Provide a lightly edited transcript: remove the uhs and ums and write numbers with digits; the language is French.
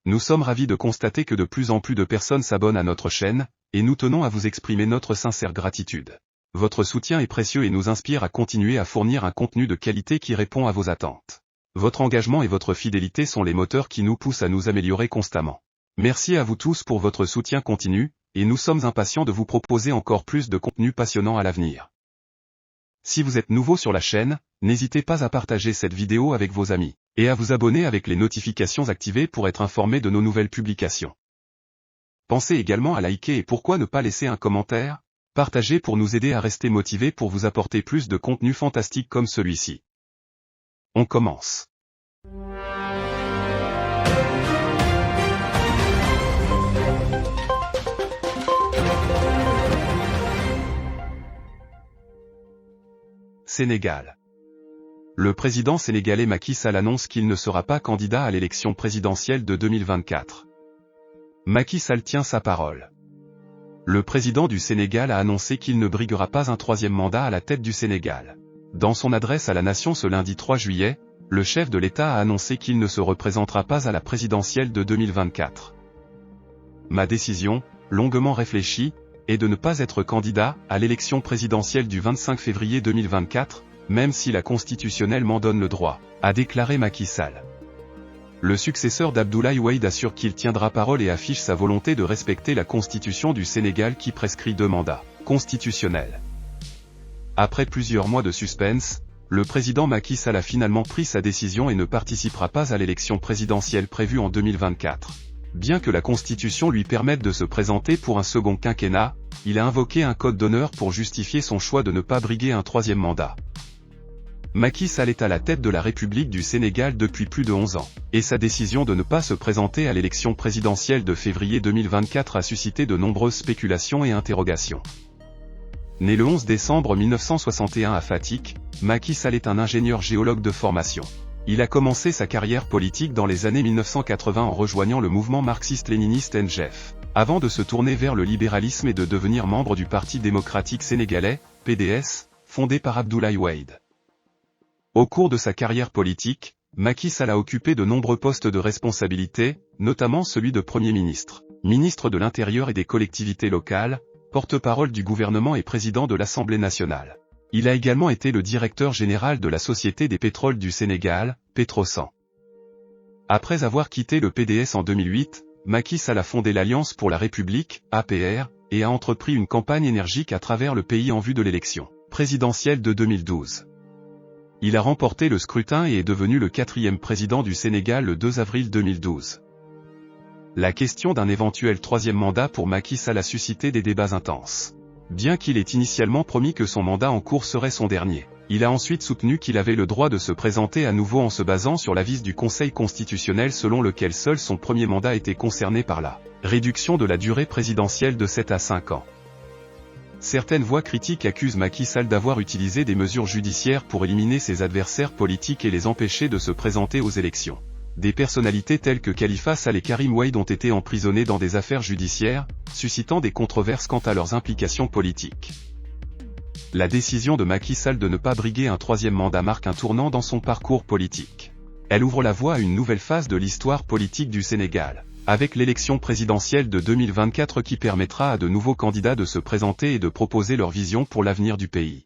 Nous sommes ravis de constater que de plus en plus de personnes s'abonnent à notre chaîne, et nous tenons à vous exprimer notre sincère gratitude. Votre soutien est précieux et nous inspire à continuer à fournir un contenu de qualité qui répond à vos attentes. Votre engagement et votre fidélité sont les moteurs qui nous poussent à nous améliorer constamment. Merci à vous tous pour votre soutien continu, et nous sommes impatients de vous proposer encore plus de contenu passionnant à l'avenir. Si vous êtes nouveau sur la chaîne, n'hésitez pas à partager cette vidéo avec vos amis, et à vous abonner avec les notifications activées pour être informé de nos nouvelles publications. Pensez également à liker et pourquoi ne pas laisser un commentaire? Partagez pour nous aider à rester motivés pour vous apporter plus de contenu fantastique comme celui-ci. On commence. Sénégal. Le président sénégalais Macky Sall annonce qu'il ne sera pas candidat à l'élection présidentielle de 2024. Macky Sall tient sa parole. Le président du Sénégal a annoncé qu'il ne briguera pas un troisième mandat à la tête du Sénégal. Dans son adresse à la nation ce lundi 3 juillet, le chef de l'État a annoncé qu'il ne se représentera pas à la présidentielle de 2024. Ma décision, longuement réfléchie, est de ne pas être candidat à l'élection présidentielle du 25 février 2024, même si la constitutionnelle m'en donne le droit, a déclaré Macky Sall. Le successeur d'Abdoulaye Wade assure qu'il tiendra parole et affiche sa volonté de respecter la constitution du Sénégal qui prescrit 2 mandats constitutionnels. Après plusieurs mois de suspense, le président Macky Sall a finalement pris sa décision et ne participera pas à l'élection présidentielle prévue en 2024. Bien que la Constitution lui permette de se présenter pour un second quinquennat, il a invoqué un code d'honneur pour justifier son choix de ne pas briguer un troisième mandat. Macky Sall est à la tête de la République du Sénégal depuis plus de 11 ans, et sa décision de ne pas se présenter à l'élection présidentielle de février 2024 a suscité de nombreuses spéculations et interrogations. Né le 11 décembre 1961 à Fatick, Macky Sall est un ingénieur géologue de formation. Il a commencé sa carrière politique dans les années 1980 en rejoignant le mouvement marxiste-léniniste NGF, avant de se tourner vers le libéralisme et de devenir membre du Parti démocratique sénégalais, PDS, fondé par Abdoulaye Wade. Au cours de sa carrière politique, Macky Sall a occupé de nombreux postes de responsabilité, notamment celui de Premier ministre, ministre de l'Intérieur et des collectivités locales, porte-parole du gouvernement et président de l'Assemblée nationale. Il a également été le directeur général de la Société des pétroles du Sénégal, Petrosen. Après avoir quitté le PDS en 2008, Macky Sall a fondé l'Alliance pour la République, APR, et a entrepris une campagne énergique à travers le pays en vue de l'élection présidentielle de 2012. Il a remporté le scrutin et est devenu le 4e président du Sénégal le 2 avril 2012. La question d'un éventuel troisième mandat pour Macky Sall a suscité des débats intenses. Bien qu'il ait initialement promis que son mandat en cours serait son dernier, il a ensuite soutenu qu'il avait le droit de se présenter à nouveau en se basant sur l'avis du Conseil constitutionnel selon lequel seul son premier mandat était concerné par la réduction de la durée présidentielle de 7 à 5 ans. Certaines voix critiques accusent Macky Sall d'avoir utilisé des mesures judiciaires pour éliminer ses adversaires politiques et les empêcher de se présenter aux élections. Des personnalités telles que Khalifa Sall et Karim Wade ont été emprisonnés dans des affaires judiciaires, suscitant des controverses quant à leurs implications politiques. La décision de Macky Sall de ne pas briguer un troisième mandat marque un tournant dans son parcours politique. Elle ouvre la voie à une nouvelle phase de l'histoire politique du Sénégal, avec l'élection présidentielle de 2024 qui permettra à de nouveaux candidats de se présenter et de proposer leur vision pour l'avenir du pays.